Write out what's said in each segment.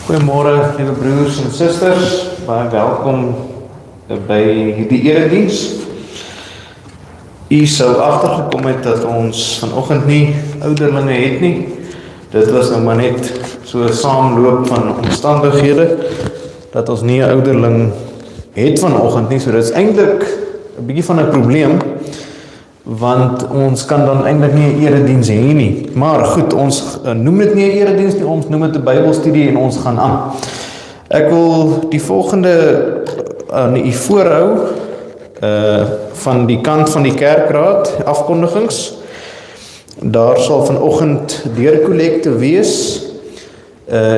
Goeiemôre, liewe broers en susters. Baie welkom by hierdie erediens. U sou agtergekom het dat ons vanoggend nie ouderlinge het nie. Dit was nou maar net so 'n saamloop van omstandighede dat ons nie 'n ouderling het vanoggend nie. So dit is eintlik 'n bietjie van 'n probleem, want ons kan dan eintlik nie 'n erediens hê nie. Maar goed, ons noem dit nie 'n erediens nie, ons noem dit 'n Bybelstudie en ons gaan aan. Ek wil die volgende aan u voorhou van die kant van die kerkraad, afkondigings. Daar sal vanoggend deurkollekte wees.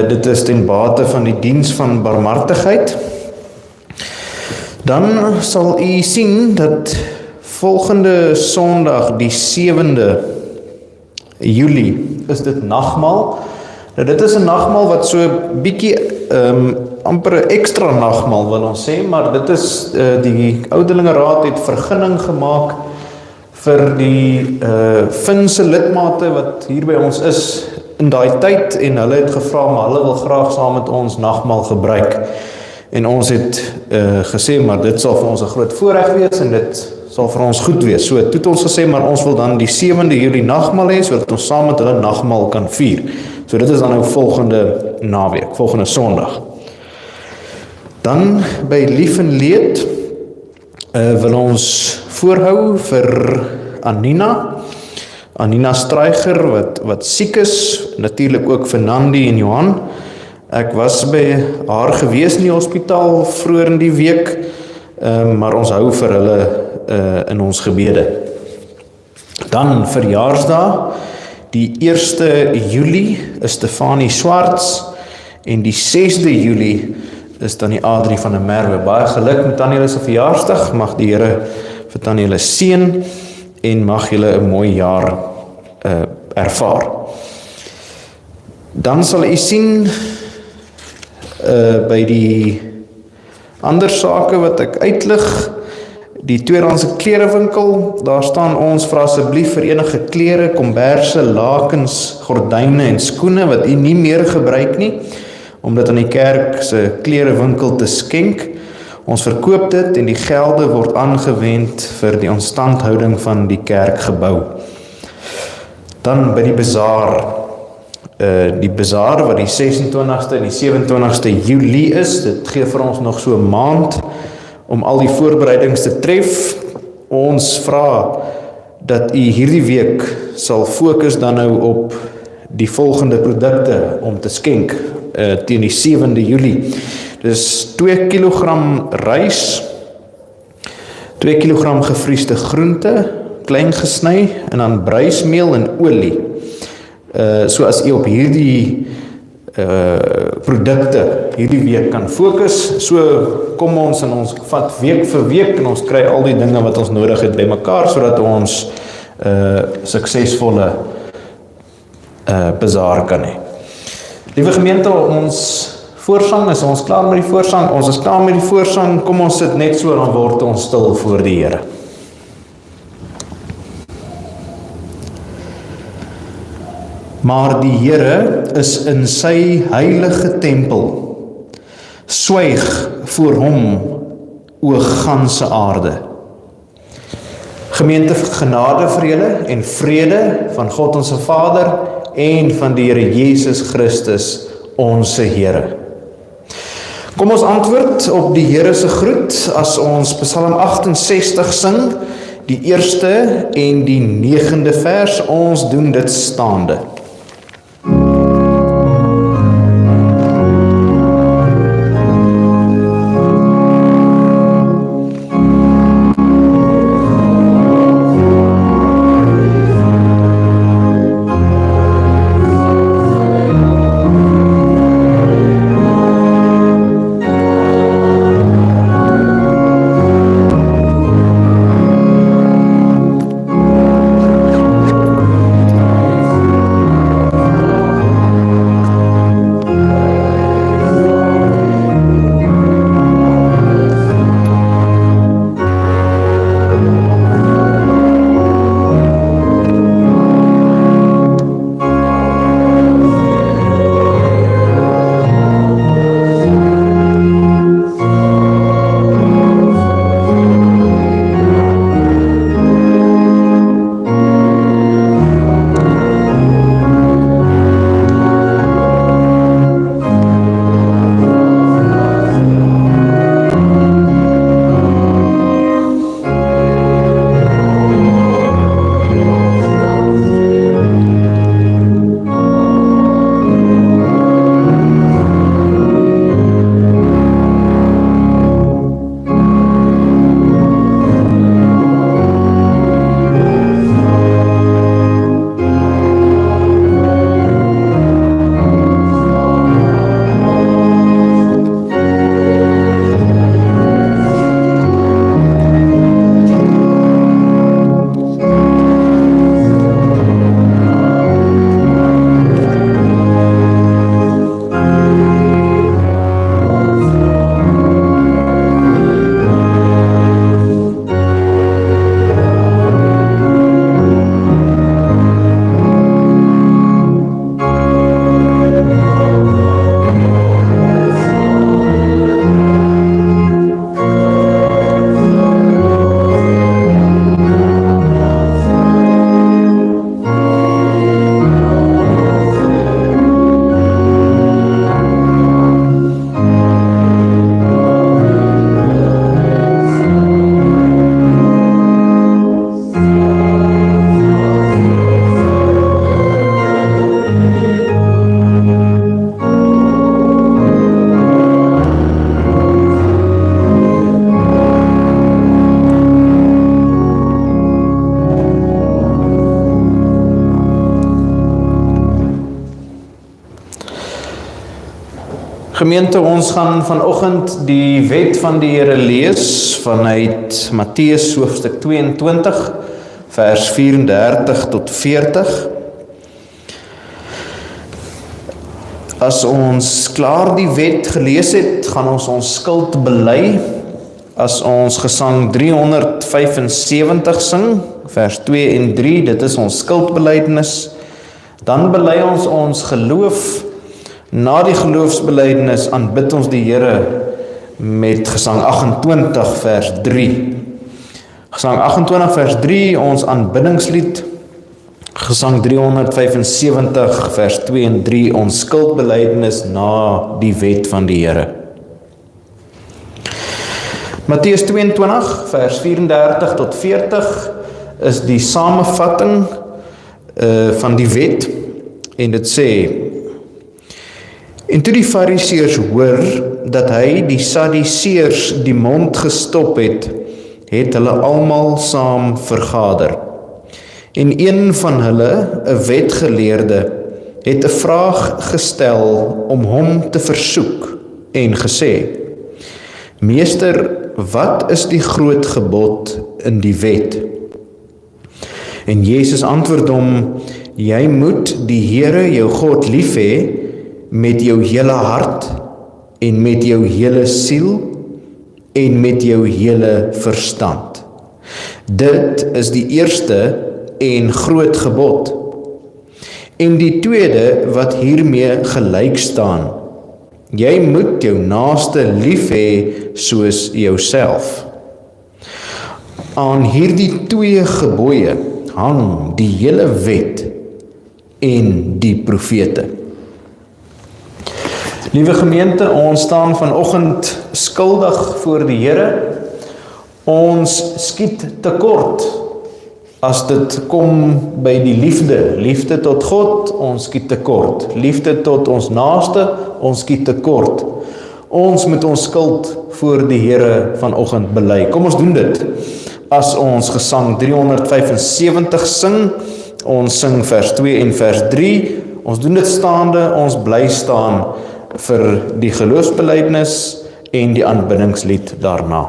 Dit is ten bate van die diens van barmhartigheid. Dan sal u sien dat volgende Sondag, die 7de Julie, is dit nagmaal. Nou dit is 'n nagmaal wat so bietjie amper 'n ekstra nagmaal wil ons sê, maar dit is die ouderlingeraad het vergunning gemaak vir die Finse lidmate wat hier by ons is in daai tyd, en hulle het gevra, maar hulle wil graag saam met ons nagmaal gebruik. En ons het gesê, maar dit sal vir ons 'n groot voorreg wees en dit sal vir ons goed wees. So het ons gesê, maar ons wil dan die 7de Julie nagmaal hê, sodat ons saam met hulle nagmaal kan vier. So dit is dan nou volgende naweek, volgende Sondag. Dan by lief en leed wil ons voorhou vir Anina Streicher wat siek is, natuurlik ook vir Nandi en Johan. Ek was by haar gewees in die hospitaal vroeër in die week, maar ons hou vir hulle in ons gebede. Dan verjaarsdag, die 1 Julie is Stefanie Swarts en die 6de Julie is dan die Adrie van der Merwe. Baie geluk met Tannie se verjaarsdag, mag die Here vir Tannie seën en mag julle 'n mooi jaar ervaar. Dan sal u sien by die ander sake wat ek uitlig, die tweedehandse klerewinkel, daar staan ons vra asseblief vir enige klere, komberse, lakens, gordyne en skoene wat u nie meer gebruik nie, om dit aan die kerk se klerewinkel te skenk. Ons verkoop dit en die gelde word aangewend vir die instandhouding van die kerkgebou. Dan by die bazaar, wat die 26ste en die 27ste Julie is, dit gee vir ons nog so 'n maand om al die voorbereidings te tref. Ons vra dat u hierdie week sal fokus dan nou op die volgende produkte om te skenk teen die 7de Julie. Dus 2 kilogram rys, 2 kilogram gevriesde groente, klein gesny, en dan bruismeel en olie. So as u op hierdie produkte hierdie week kan fokus, so kom ons en ons vat week vir week en ons kry al die dinge wat ons nodig het bymekaar, sodat ons suksesvolle bazaar kan hê. Liewe gemeente, ons voorsang, is ons klaar met die voorsang? Ons is klaar met die voorsang, kom ons sit net so, dan word ons stil voor die Here. Maar die Here is in sy heilige tempel, swyg voor hom, o ganse aarde. Gemeente, genade vir julle en vrede van God ons Vader en van die Here Jesus Christus, onse Here. Kom ons antwoord op die Here se groet as ons Psalm 68 sing, die 1ste en die 9de vers. Ons doen dit staande. Gemeente, ons gaan vanoggend die wet van die Here lees vanuit Matteus hoofstuk 22, vers 34 tot 40. As ons klaar die wet gelees het, gaan ons skuld bely. As ons gesang 375 sing, vers 2 en 3, dit is ons skuldbelydenis, dan bely ons geloof. Na die geloofsbelydenis aanbid ons die Here met gesang 28 vers 3. Gesang 28 vers 3, ons aanbiddingslied. Gesang 375 vers 2 en 3, ons skuldbelydenis na die wet van die Here. Matteus 22 vers 34 tot 40 is die samevatting van die wet, en dit sê: En toe die Fariseërs hoor dat hy die Sadduseërs die mond gestop het, het hulle almal saam vergader. En een van hulle, 'n wetgeleerde, het 'n vraag gestel om hom te versoek en gesê: Meester, wat is die groot gebod in die wet? En Jesus antwoord hom: Jy moet die Here jou God lief hê met jou hele hart en met jou hele siel en met jou hele verstand. Dit is die eerste en groot gebod. En die tweede wat hiermee gelyk staan: Jy moet jou naaste lief hê soos jouself. Aan hierdie twee gebooie hang die hele wet en die profete. Liewe gemeente, ons staan vanoggend skuldig voor die Here. Ons skiet tekort as dit kom by die liefde tot God, ons skiet tekort. Liefde tot ons naaste, ons skiet tekort. Ons moet ons skuld voor die Here vanoggend bely. Kom ons doen dit. As ons gesang 375 sing, ons sing vers 2 en vers 3, ons doen dit staande, ons bly staan vir die geloofsbelydenis en die aanbiddingslied daarna.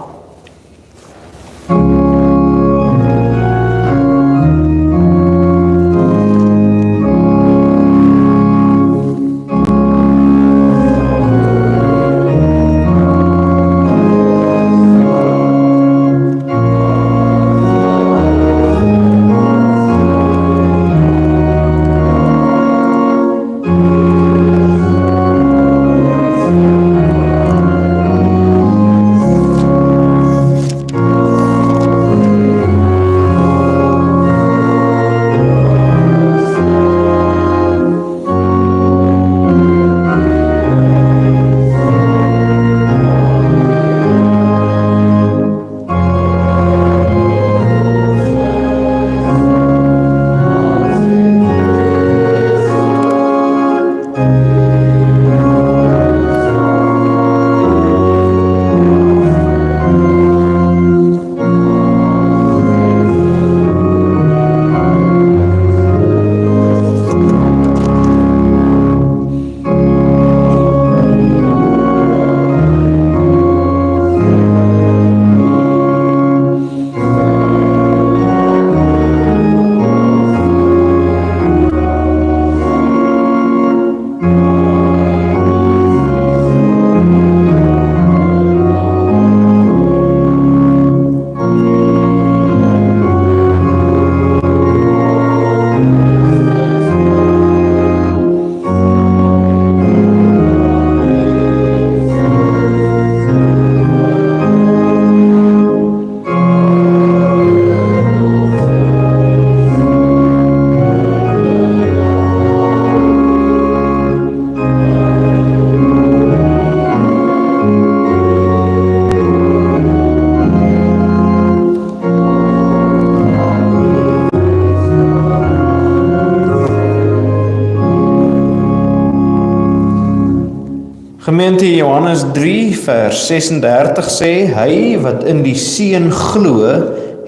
Gemeente, Johannes 3 vers 36 sê, hy wat in die Seun glo,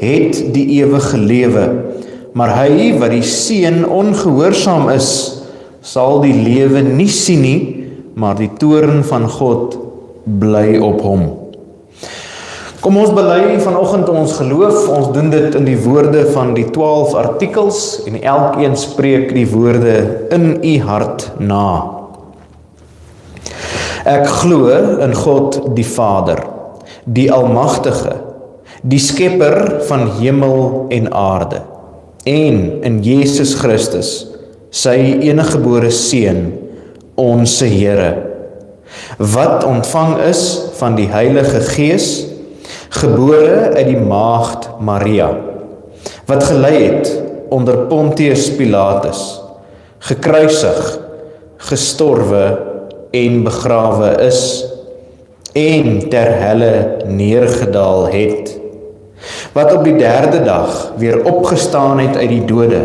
het die ewige lewe, maar hy wat die Seun ongehoorsaam is, sal die lewe nie sien nie, maar die toorn van God bly op hom. Kom ons bely vanoggend ons geloof, ons doen dit in die woorde van die 12 artikels en elkeen spreek die woorde in u hart na. Ek glo in God die Vader, die Almagtige, die Skepper van hemel en aarde, en in Jesus Christus, sy eniggebore Seun, onse Here, wat ontvang is van die Heilige Gees, gebore uit die maagd Maria, wat gelei het onder Pontius Pilatus, gekruisig, gestorwe en begrawe is, en ter helle neergedaal het, wat op die 3de dag weer opgestaan het uit die dode,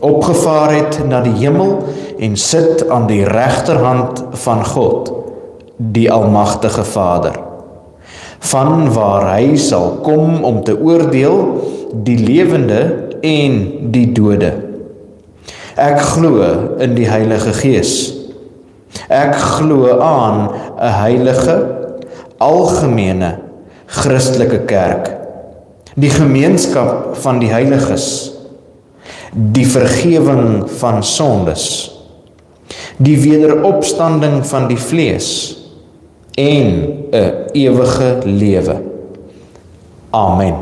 opgevaar het na die hemel en sit aan die regterhand van God, die Almagtige Vader, van waar hy sal kom om te oordeel die lewende en die dode. Ek glo in die Heilige Gees. Ek glo aan 'n heilige, algemene, Christelike kerk, die gemeenskap van die heiliges, die vergewing van sondes, die wederopstanding van die vlees en 'n ewige lewe. Amen.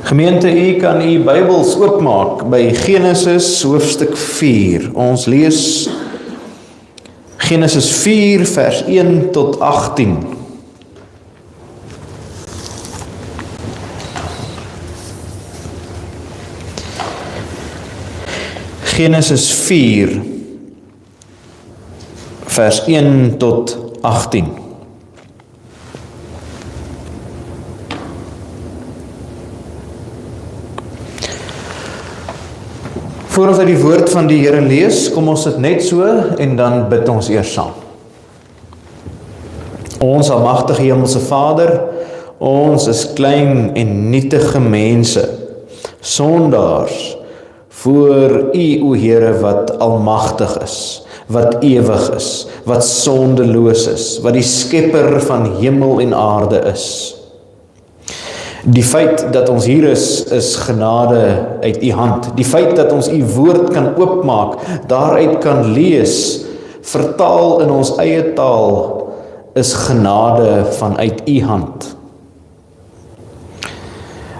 Gemeente, u kan u Bybels oopmaak by Genesis hoofstuk 4. Ons lees Genesis 4 vers 1 tot 18. Genesis 4 vers 1 tot 18. Voor ons uit die woord van die Here lees, kom ons dit net so en dan bid ons eers saam. Ons almagtige hemelse Vader, ons is klein en nietige mense, sondaars voor U, o Here, wat almagtig is, wat ewig is, wat sondeloos is, wat die skepper van hemel en aarde is. Die feit dat ons hier is genade uit U hand. Die feit dat ons U woord kan oopmaak, daaruit kan lees, vertaal in ons eie taal, is genade vanuit U hand.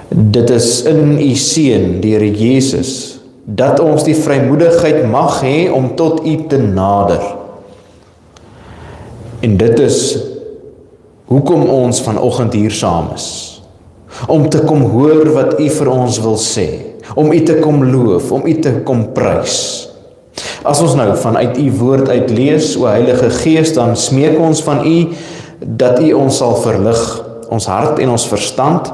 Dit is in U Seun, die Here Jesus, dat ons die vrymoedigheid mag hê om tot U te nader. En dit is hoekom ons vanoggend hier saam is. Om te kom hoor wat U vir ons wil sê, om U te kom loof, om U te kom prys. As ons nou vanuit U woord uit lees, o Heilige Gees, dan smeek ons van U, dat U ons sal verlig, ons hart en ons verstand,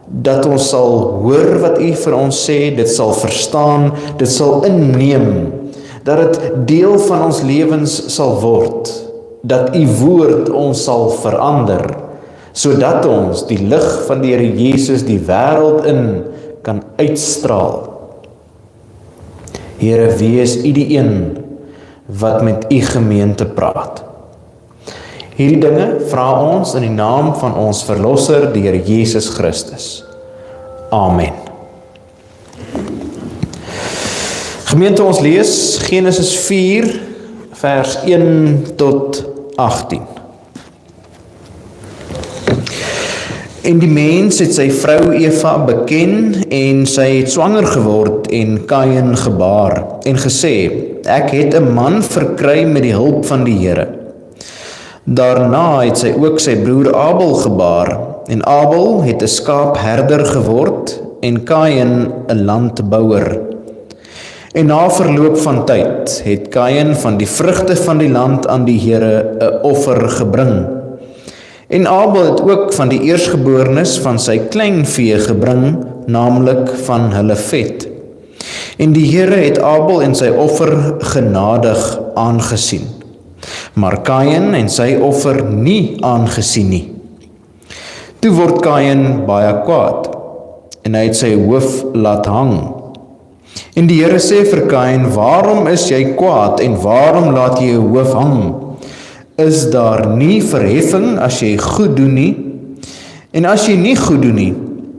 dat ons sal hoor wat U vir ons sê, dit sal verstaan, dit sal inneem, dat dit deel van ons lewens sal word, dat U woord ons sal verander, sodat ons die lig van die Here Jesus die wêreld in kan uitstraal. Here, wees U die een wat met U gemeente praat. Hierdie dinge vra ons in die naam van ons Verlosser, die Here Jesus Christus. Amen. Gemeente, ons lees Genesis 4 vers 1 tot 18. En die mens het sy vrou Eva beken en sy het swanger geword en Kain gebaar en gesê, ek het 'n man verkry met die hulp van die Here. Daarna het sy ook sy broer Abel gebaar en Abel het 'n skaapherder geword en Kain 'n landbouer. En na verloop van tyd het Kain van die vrugte van die land aan die Here 'n offer gebring. En Abel het ook van die eersgeborenes van sy kleinvee gebring, naamlik van hulle vet. En die Here het Abel en sy offer genadig aangesien, maar Kain en sy offer nie aangesien nie. Toe word Kain baie kwaad, en hy het sy hoof laat hang. En die Here sê vir Kain, waarom is jy kwaad en waarom laat jy jou hoof hang? Is daar nie verheffing as jy goed doen nie? En as jy nie goed doen nie,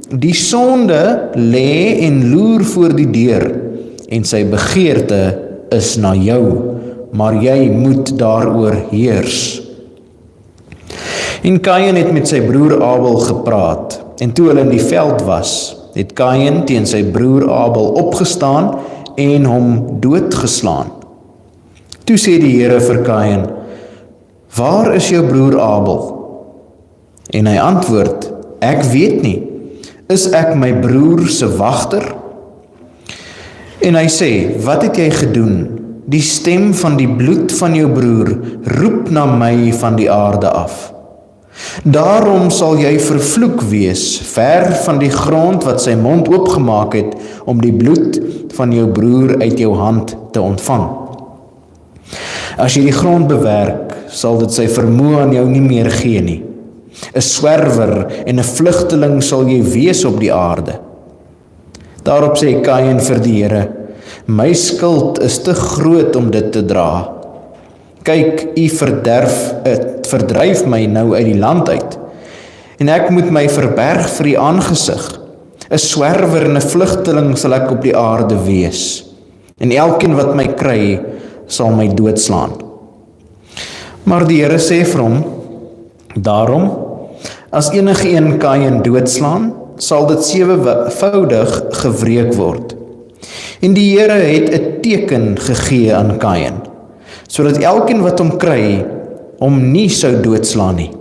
die sonde lê en loer voor die deur, en sy begeerte is na jou, maar jy moet daaroor heers. En Kain het met sy broer Abel gepraat, en toe hulle in die veld was, het Kain teen sy broer Abel opgestaan en hom doodgeslaan. Toe sê die Here vir Kain, waar is jou broer Abel? En hy antwoord, ek weet nie, is ek my broer se wagter? En hy sê, wat het jy gedoen? Die stem van die bloed van jou broer roep na my van die aarde af. Daarom sal jy vervloek wees, ver van die grond wat sy mond oopgemaak het, om die bloed van jou broer uit jou hand te ontvang. As jy die grond bewerk, sal dit sy vermoë aan jou nie meer gee nie. 'n Swerwer en 'n vlugteling sal jy wees op die aarde. Daarop sê Kain vir die Here, my skuld is te groot om dit te dra. Kyk, u verdryf my nou uit die land uit, en ek moet my verberg vir u aangesig. 'n Swerwer en 'n vlugteling sal ek op die aarde wees, en elkeen wat my kry, sal my doodslaan. Maar die Here sê vir hom, daarom, as enige een Kain doodslaan, sal dit 7voudig gewreek word. En die Here het 'n teken gegee aan Kain, sodat elkeen wat hom kry, hom nie sou doodslaan nie.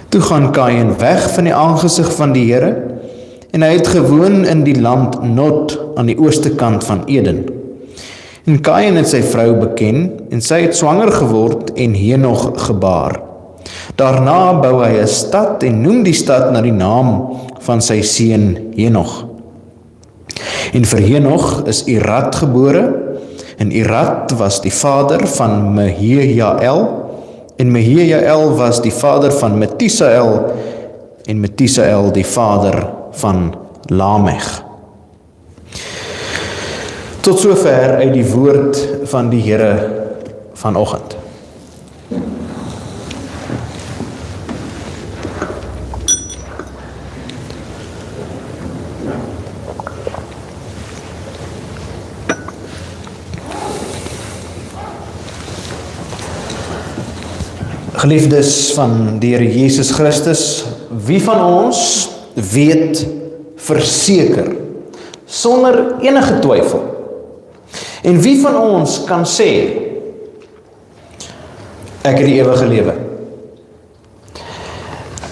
Toe gaan Kain weg van die aangesig van die Here, en hy het gewoon in die land Nod aan die ooste kant van Eden. En Kain het sy vrou beken, en sy het swanger geword en Henog gebaar. Daarna bou hy 'n stad en noem die stad na die naam van sy seun Henog. En vir Henog is Irad gebore, en Irad was die vader van Mehejael, en Mehejael was die vader van Metisael, en Metisael die vader van Lamech. Tot sover uit die woord van die Here vanoggend. Geliefdes van die Here Jesus Christus, wie van ons weet verseker, sonder enige twyfel, en wie van ons kan sê, ek het die ewige lewe?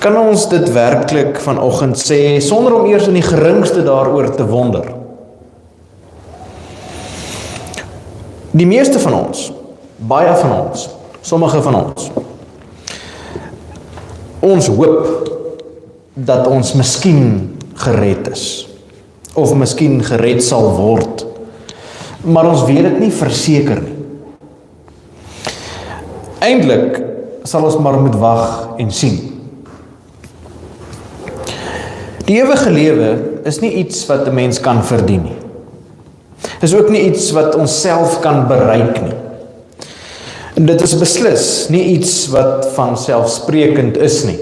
Kan ons dit werklik vanoggend sê, sonder om eers in die geringste daaroor te wonder? Die meeste van ons, baie van ons, sommige van ons hoop dat ons miskien gered is, of miskien gered sal word, maar ons weet dit nie verseker nie. Eindelik sal ons maar moet wag en sien. Die ewige lewe is nie iets wat 'n mens kan verdien nie. Is ook nie iets wat ons self kan bereik nie. En dit is beslis nie iets wat vanselfsprekend is nie.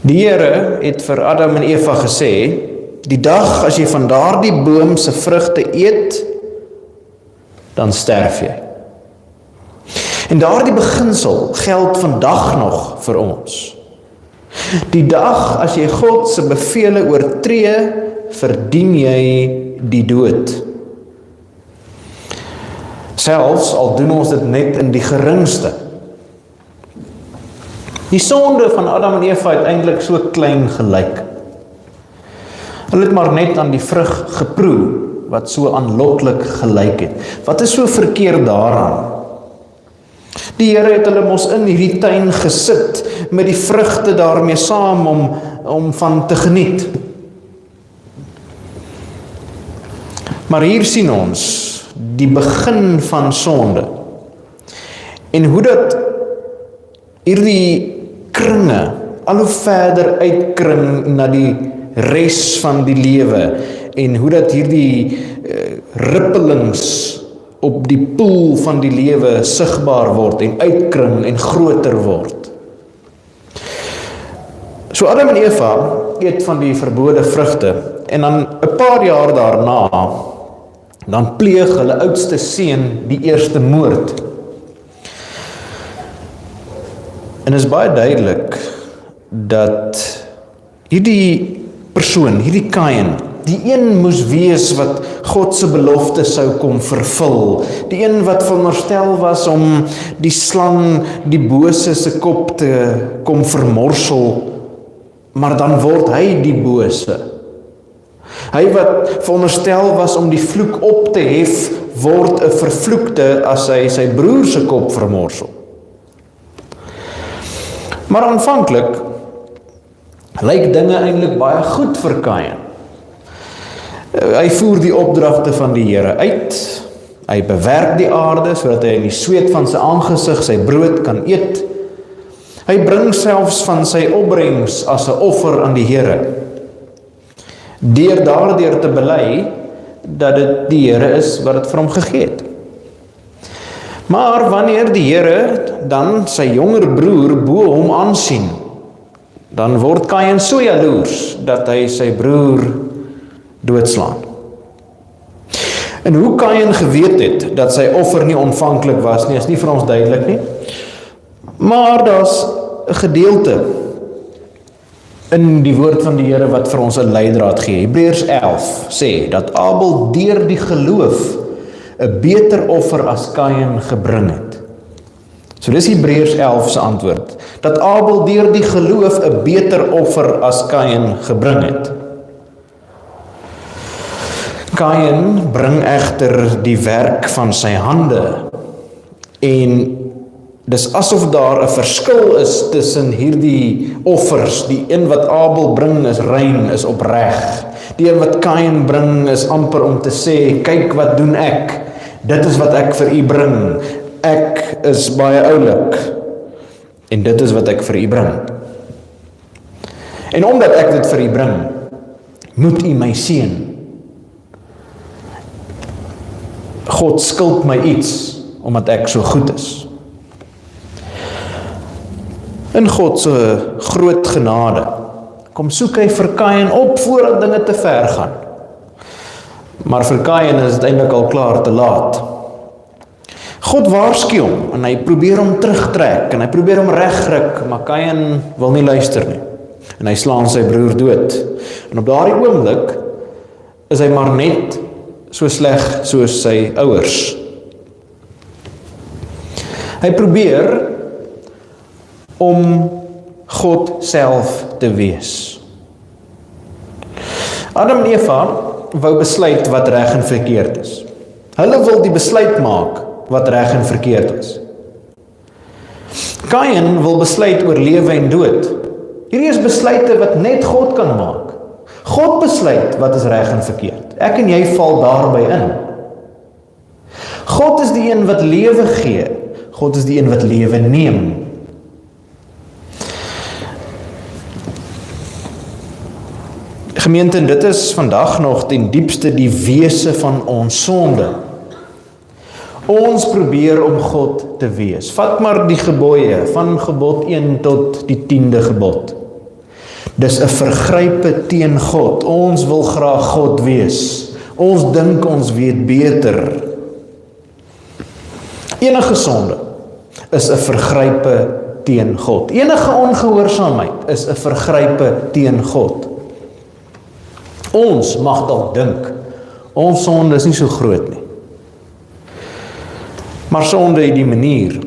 Die Here het vir Adam en Eva gesê, die dag as jy van daardie boom se vrugte eet, dan sterf jy. En daardie beginsel geld vandag nog vir ons. Die dag as jy God se bevele oortree, verdien jy die dood. Selfs al doen ons dit net in die geringste. Die sonde van Adam en Eva het eintlik so klein gelyk. Hulle het maar net aan die vrug geproe, wat so aanloklik gelyk het. Wat is so verkeerd daaraan? Die Here het hulle mos in hierdie tuin gesit, met die vrugte daarmee saam om van te geniet. Maar hier sien ons die begin van sonde. En hoe dat hierdie kringe al hoe verder uitkring na die res van die lewe en hoe dat hierdie rippelings op die poel van die lewe sigbaar word en uitkring en groter word. So Adam en Eva eet van die verbode vrugte en dan 'n paar jaar daarna dan pleeg hulle oudste seun die eerste moord. En is baie duidelik dat hierdie persoon, hierdie Kain, die een moes wees wat God se belofte sou kom vervul. Die een wat veronderstel was om die slang, die bose se kop te kom vermorsel, maar dan word hy die bose. Hy wat veronderstel was om die vloek op te hef, word 'n vervloekte as hy sy broer se kop vermorsel. Maar aanvanklik lyk dinge eintlik baie goed vir Kain. Hy voer die opdragte van die Here uit, hy bewerk die aarde sodat hy in die sweet van sy aangesig sy brood kan eet. Hy bring selfs van sy opbrengs as 'n offer aan die Here, deur daardeur te bely dat dit die Here is wat dit vir hom gegee het. Maar wanneer die Here dan sy jonger broer bo hom aansien, dan word Kain so jaloers dat hy sy broer doodslaan. En hoe Kain geweet het dat sy offer nie ontvanklik was nie, is nie vir ons duidelik nie. Maar daar's 'n gedeelte in die woord van die Here wat vir ons 'n leidraad gee. Hebreërs 11 sê dat Abel deur die geloof 'n beter offer as Kain gebring het. So dis Hebreërs 11 se antwoord, dat Abel deur die geloof 'n beter offer as Kain gebring het. Kain bring egter die werk van sy hande, en dis asof daar 'n verskil is tussen hierdie offers. Die een wat Abel bring is rein, is opreg. Die een wat Kain bring is amper om te sê, kyk wat doen ek, dit is wat ek vir u bring, ek is baie oulik, en dit is wat ek vir u bring. En omdat ek dit vir u bring, moet u my seën. God skuld my iets, omdat ek so goed is. In God se groot genade, kom soek hy vir Kain op voordat dinge te ver gaan. Maar vir Kain is dit eintlik al klaar te laat. God waarsku hom, en hy probeer hom terugtrek, en hy probeer hom regryk, maar Kain wil nie luister nie. En hy slaan sy broer dood. En op daardie oomblik is hy maar net so sleg soos sy ouers. Hy probeer om God self te wees. Adam en Eva wou besluit wat reg en verkeerd is. Hulle wil die besluit maak wat reg en verkeerd is. Kain wil besluit oor lewe en dood. Hierdie is besluite wat net God kan maak. God besluit wat is reg en verkeerd. Ek en jy val daarby in. God is die een wat lewe gee. God is die een wat lewe neem. Gemeente, dit is vandag nog ten diepste die wese van ons sonde. Ons probeer om God te wees. Vat maar die gebooie van gebod 1 tot die 10de gebod. Dis 'n vergrype teen God. Ons wil graag God wees. Ons dink ons weet beter. Enige sonde is 'n vergrype teen God. Enige ongehoorsaamheid is 'n vergrype teen God. Ons mag dalk dink, ons sonde is nie so groot nie. Maar sonde het die manier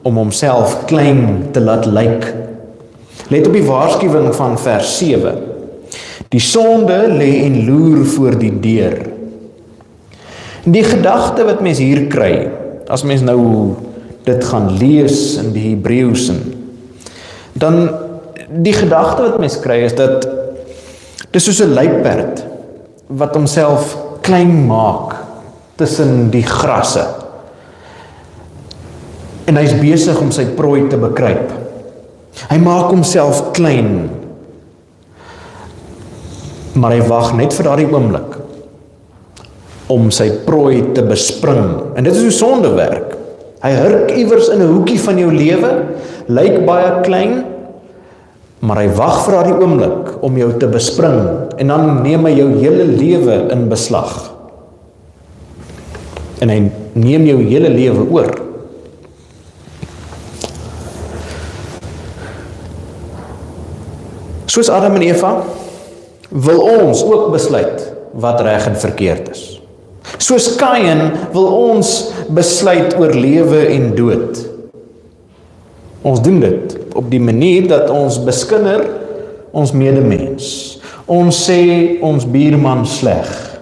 om homself klein te laat lyk. Let op die waarskuwing van vers 7. Die sonde lê en loer voor die deur. Die gedagte wat mens hier kry, as mens nou dit gaan lees in die Hebreëus, dan die gedagte wat mens kry is dat dis soos 'n luiperd wat homself klein maak tussen die grasse. En hy's besig om sy prooi te bekruip. Hy maak homself klein. Maar hy wag net vir daardie oomblik om sy prooi te bespring. En dit is hoe sonde werk. Hy hurk iewers in 'n hoekie van jou lewe, lyk baie klein, maar hy wag vir daardie oomblik om jou te bespring en dan neem hy jou hele lewe in beslag. En hy neem jou hele lewe oor. Soos Adam en Eva wil ons ook besluit wat reg en verkeerd is. Soos Kain wil ons besluit oor lewe en dood. Ons doen dit op die manier dat ons beskinder ons medemens. Ons sê ons buurman sleg.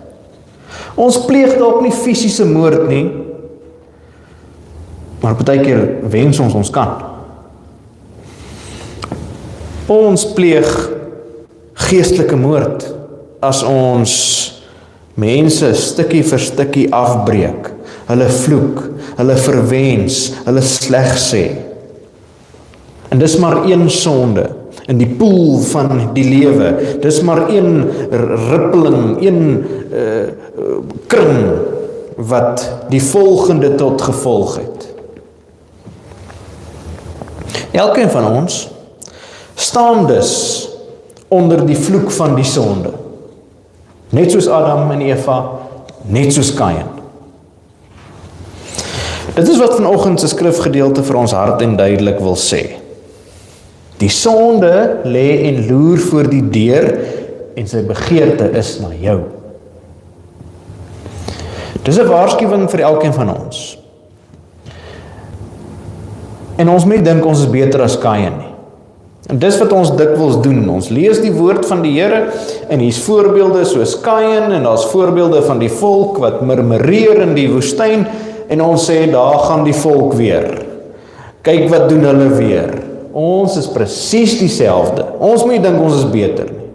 Ons pleeg dalk nie fisiese moord nie, maar partykeer wens ons kan. Ons pleeg geestelike moord as ons mense stukkie vir stukkie afbreek, hulle vloek, hulle verwens, hulle sleg sê. En dis maar een sonde in die poel van die lewe. Dis maar een rippeling, een kring wat die volgende tot gevolg het. Elkeen van ons staan dus onder die vloek van die sonde. Net soos Adam en Eva, net soos Kain. Dit is wat vanoggend se skrifgedeelte vir ons hart en duidelik wil sê. Die sonde lê en loer voor die deur en sy begeerte is na jou. Dis 'n waarskuwing vir elkeen van ons. En ons moet dink ons is beter as Kain nie. En dis wat ons dikwels doen. Ons lees die woord van die Here en hier's voorbeelde soos Kain en daar's voorbeelde van die volk wat murmureer in die woestyn en ons sê daar gaan die volk weer. Kyk wat doen hulle weer. Ons is presies dieselfde. Ons moet dink ons is beter nie.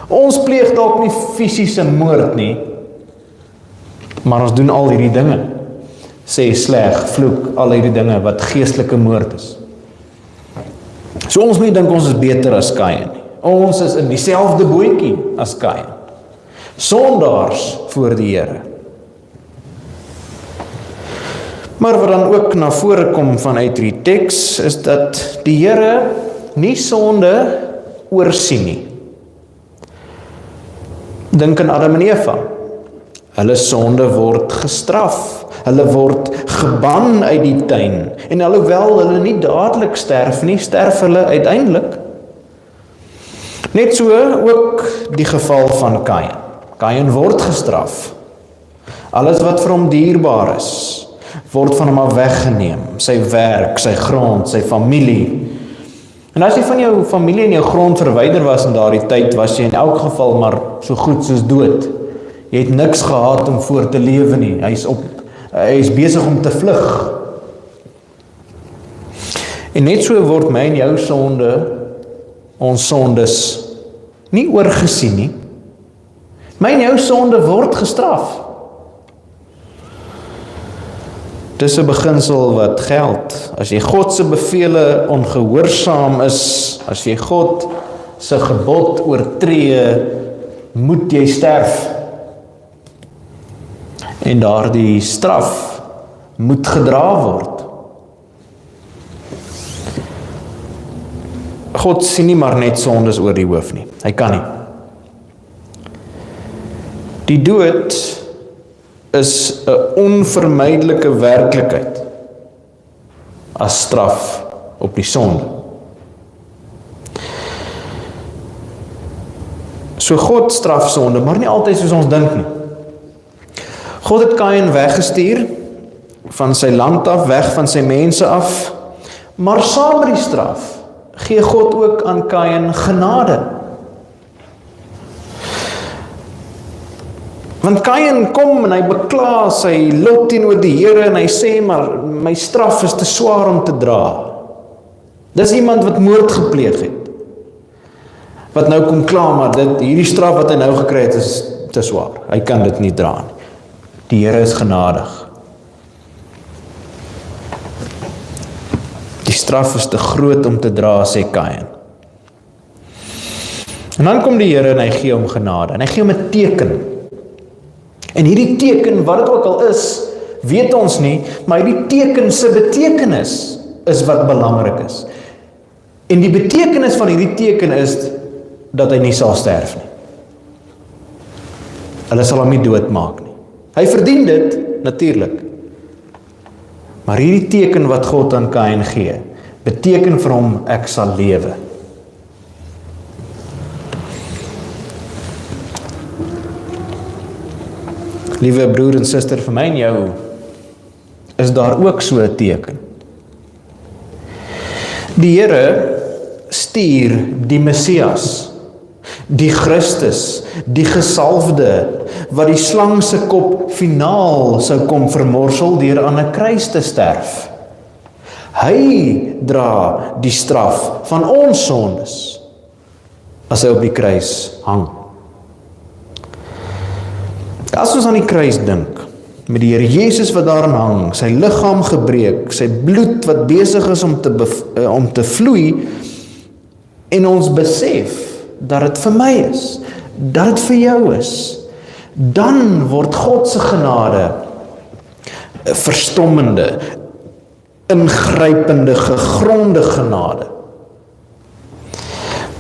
Ons pleeg dalk nie fisiese moord nie, maar ons doen al hierdie dinge. Sê sleg, vloek, al hierdie dinge wat geestelike moord is. So ons moet dink ons is beter as Kain. Ons is in dieselfde bootjie as Kain. Sondaars voor die Here. Maar wat dan ook na vore kom vanuit die teks is dat die Here nie sonde oorsien nie. Dink aan Adam en Eva. Hulle sonde word gestraf. Hulle word geban uit die tuin. En alhoewel hulle nie dadelik sterf nie, sterf hulle uiteindelik. Net so ook die geval van Kain. Kain word gestraf. Alles wat vir hom dierbaar is, word van hom af weggeneem. Sy werk, sy grond, sy familie. En as jy van jou familie en jou grond verwyder was in daardie tyd, was jy in elk geval maar so goed soos dood. Jy het niks gehad om voor te lewe nie. Hy is besig om te vlug. En net so word my en jou sonde, ons sondes, nie oorgesien nie. My en jou sonde word gestraf. Dis 'n beginsel wat geld. As jy God se bevele ongehoorsaam is, as jy God se gebod oortree, moet jy sterf. En daardie straf moet gedra word. God sien nie maar net sondes oor die hoof nie. Hy kan nie. Die dood is 'n onvermydelike werklikheid. as straf op die sonde. So God straf sonde, maar nie altyd soos ons dink nie. God het Kain weggestuur, van sy land af, weg van sy mense af, maar saam met die straf, gee God ook aan Kain genade. Want Kain kom en hy bekla sy lot teenoor die Here en hy sê, maar my straf is te swaar om te dra. Dis iemand wat moord gepleeg het. Wat nou kom kla, maar hierdie straf wat hy nou gekry het is te swaar. Hy kan dit nie dra nie. Die Here is genadig. Die straf is te groot om te dra, sê Kain. En dan kom die Here en hy gee hom genade. En hy gee hom 'n teken. En hierdie teken, wat dit ook al is, weet ons nie, maar hierdie teken se betekenis is wat belangrik is. En die betekenis van hierdie teken is dat hy nie sal sterf nie. Hulle sal hom nie doodmaak nie. Hy verdien dit, natuurlik. Maar hierdie teken wat God aan Kain gee, beteken vir hom, ek sal lewe. Liewe broer en suster, vir my en jou, is daar ook so 'n teken. Die Here stuur die Messias, die Christus, die gesalfde, wat die slang se kop finaal sou kom vermorsel deur aan 'n kruis te sterf. Hy dra die straf van ons sondes as hy op die kruis hang. As ons aan die kruis dink, met die Here Jesus wat daarin hang, sy liggaam gebreek, sy bloed wat besig is om te vloei, en ons besef dat dit vir my is, dat dit vir jou is, dan word God se genade verstommende, ingrypende, gegronde genade.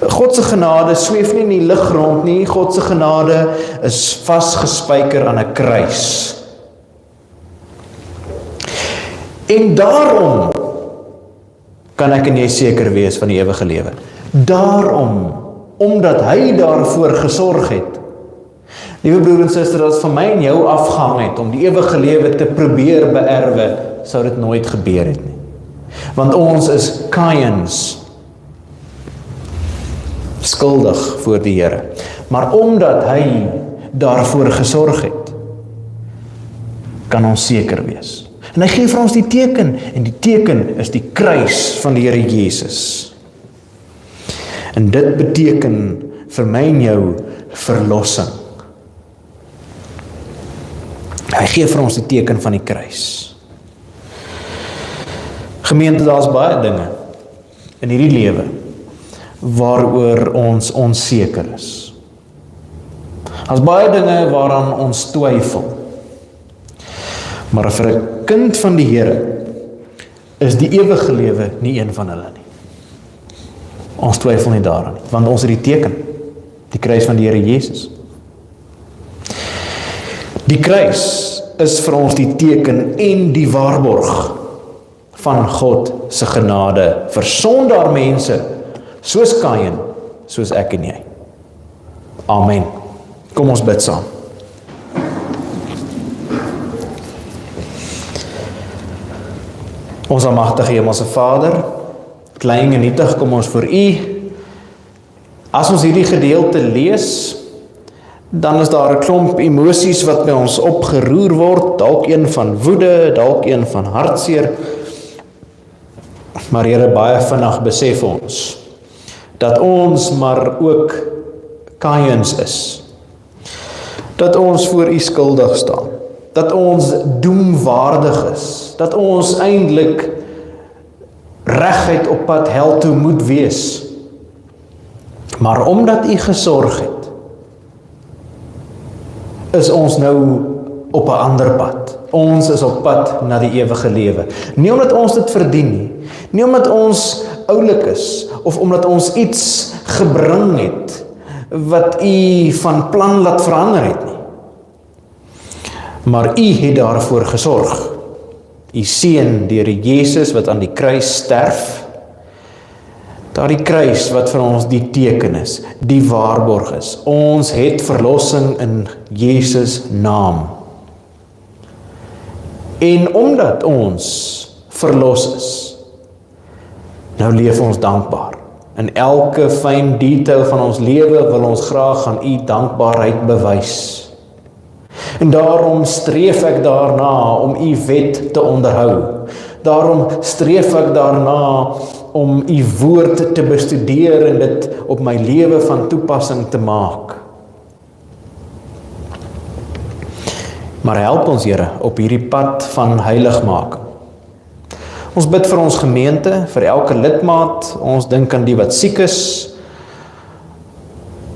God se genade sweef nie in die lug rond nie, God se genade is vasgespijker aan 'n kruis. En daarom kan ek en jy seker wees van die ewige lewe. Daarom, omdat hy daarvoor gesorg het. Liewe broer en suster, as van my en jou afgehang het om die ewige lewe te probeer beerwe, sou dit nooit gebeur het nie. Want ons is Kains, skuldig voor die Here. Maar omdat hy daarvoor gesorg het, kan ons seker wees. En hy gee vir ons die teken, en die teken is die kruis van die Here Jesus. En dit beteken vir my en jou verlossing. Hy gee vir ons die teken van die kruis. Gemeente, daar's baie dinge in hierdie lewe waaroor ons onseker is. Daar's baie dinge waaraan ons twyfel. Maar vir 'n kind van die Here is die ewige lewe nie een van hulle nie. Ons twyfel nie daaraan nie, want ons het die teken, die kruis van die Here Jesus. Die kruis is vir ons die teken en die waarborg van God se genade vir sondaar mense, soos Kain, soos ek en jy. Amen. Kom ons bid saam. Ons almagtige Hemelse Vader, klein en nietig kom ons voor U. As ons hierdie gedeelte lees, dan is daar 'n klomp emosies wat by ons opgeroer word, dalk een van woede, dalk een van hartseer. Maar Here, baie vinnig besef ons dat ons maar ook Kains is. Dat ons voor U skuldig staan. Dat ons doemwaardig is. Dat ons eintlik reguit op pad hel toe moet wees. Maar omdat U gesorg het, is ons nou op 'n ander pad. Ons is op pad na die ewige lewe. Nie omdat ons dit verdien nie. Nie omdat ons oulik is, of omdat ons iets gebring het, wat U van plan laat verander het nie. Maar U het daarvoor gesorg. U seun deur die Jesus wat aan die kruis sterf, daardie kruis wat vir ons die teken is, die waarborg is. Ons het verlossing in Jesus naam. En omdat ons verlos is, nou leef ons dankbaar. In elke fyn detail van ons lewe wil ons graag aan U dankbaarheid bewys. En daarom streef ek daarna om U wet te onderhou. Daarom streef ek daarna om U woord te bestudeer en dit op my lewe van toepassing te maak. Maar help ons, Here, op hierdie pad van heiligmaking. Ons bid vir ons gemeente, vir elke lidmaat, ons dink aan die wat siek is,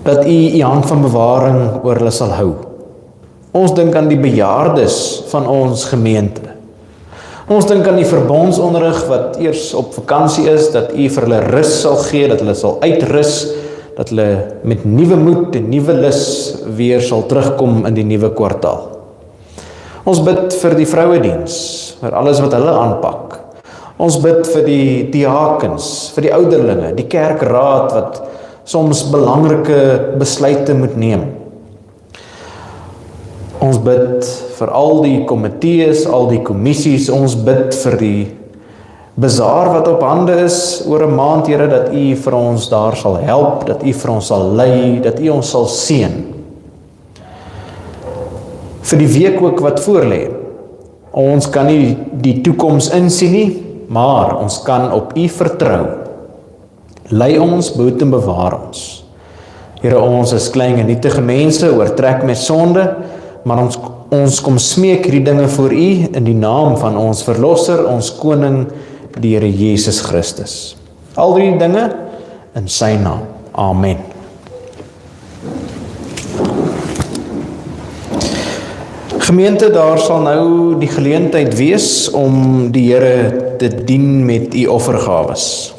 dat U U hand van bewaring oor hulle sal hou. Ons dink aan die bejaardes van ons gemeente. Ons dink aan die verbondsonderrig wat eers op vakansie is, dat U vir hulle rus sal gee, dat hulle sal uitrus, dat hulle met nuwe moed en nuwe lus weer sal terugkom in die nuwe kwartaal. Ons bid vir die vrouediens, vir alles wat hulle aanpak. Ons bid vir die diakens, vir die ouderlinge, die kerkraad wat soms belangrike besluite moet neem. Ons bid vir al die komitees, al die kommissies, ons bid vir die bazaar wat op hande is oor 'n maand, Here, dat U vir ons daar sal help, dat U vir ons sal lei, dat U ons sal seën. Vir die week ook wat voorlê. Ons kan nie die toekoms insien nie, maar ons kan op U vertrou. Lei ons, behoed en bewaar ons. Here, ons is klein en nietige mense, oortrek met sonde, maar ons kom smeek hierdie dinge voor U in die naam van ons Verlosser, ons Koning, die Here Jesus Christus. Al die dinge in sy naam. Amen. Gemeente, daar sal nou die geleentheid wees om die Here te dien met U offergawes.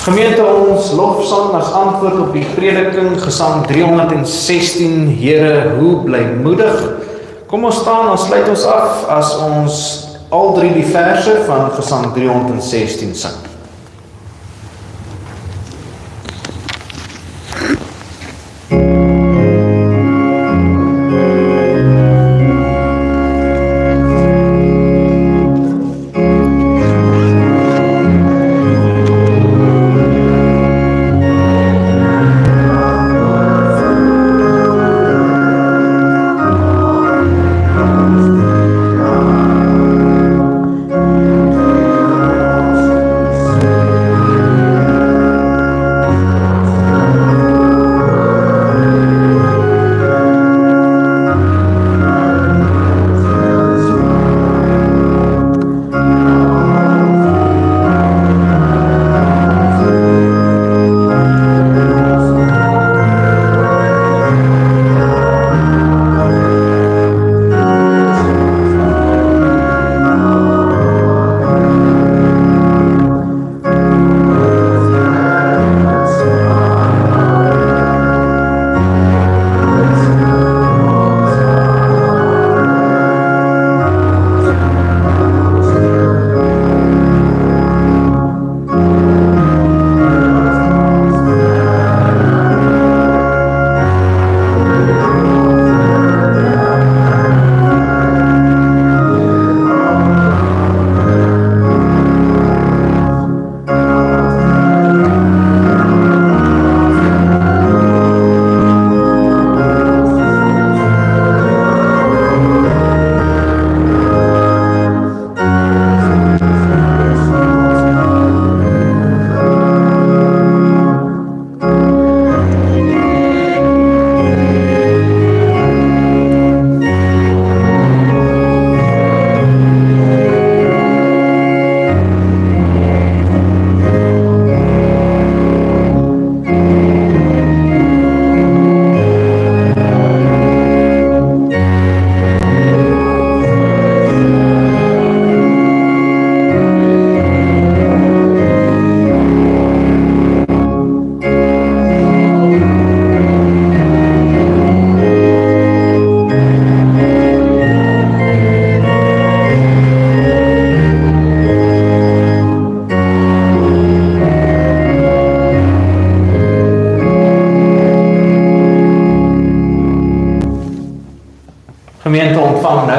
Gemeente, ons lofsang as antwoord op die prediking, Gesang 316, Here, hoe blymoedig. Kom ons staan, ons sluit ons af as ons al drie die verse van Gesang 316 sing.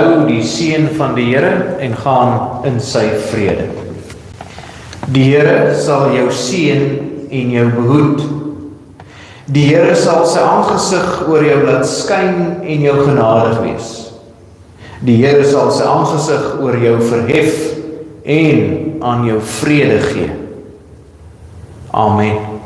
nou die seën van die Here en gaan in sy vrede. Die Here sal jou seën en jou behoed. Die Here sal sy aangesig oor jou laat skyn en jou genadig wees. Die Here sal sy aangesig oor jou verhef en aan jou vrede gee. Amen.